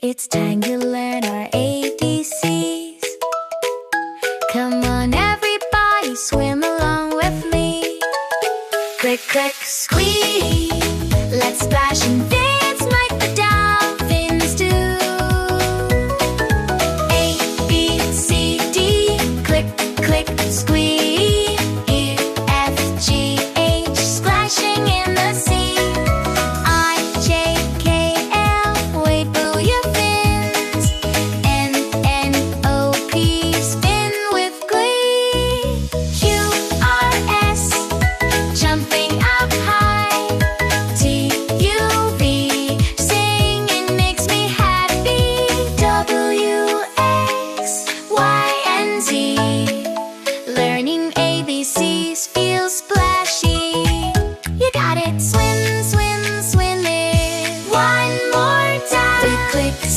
It's time to learn our ABCs. Come on everybody, swim along with me. Click, click, squeeze. Let's splash and dance like the dolphins do. A, B, C, D. Click, click, squeeze. E, F, G, H. Splashing in the sea. I, J, K, L. Wave through your fins. N, N, O, P. Spin with glee. Q, R, S. Jumping up high. T, U, V. Singing makes me happy. W, X, Y, and Z. Learning ABCs feels splashy. You got it. Swim, swim, swim it. One more time. Click, click,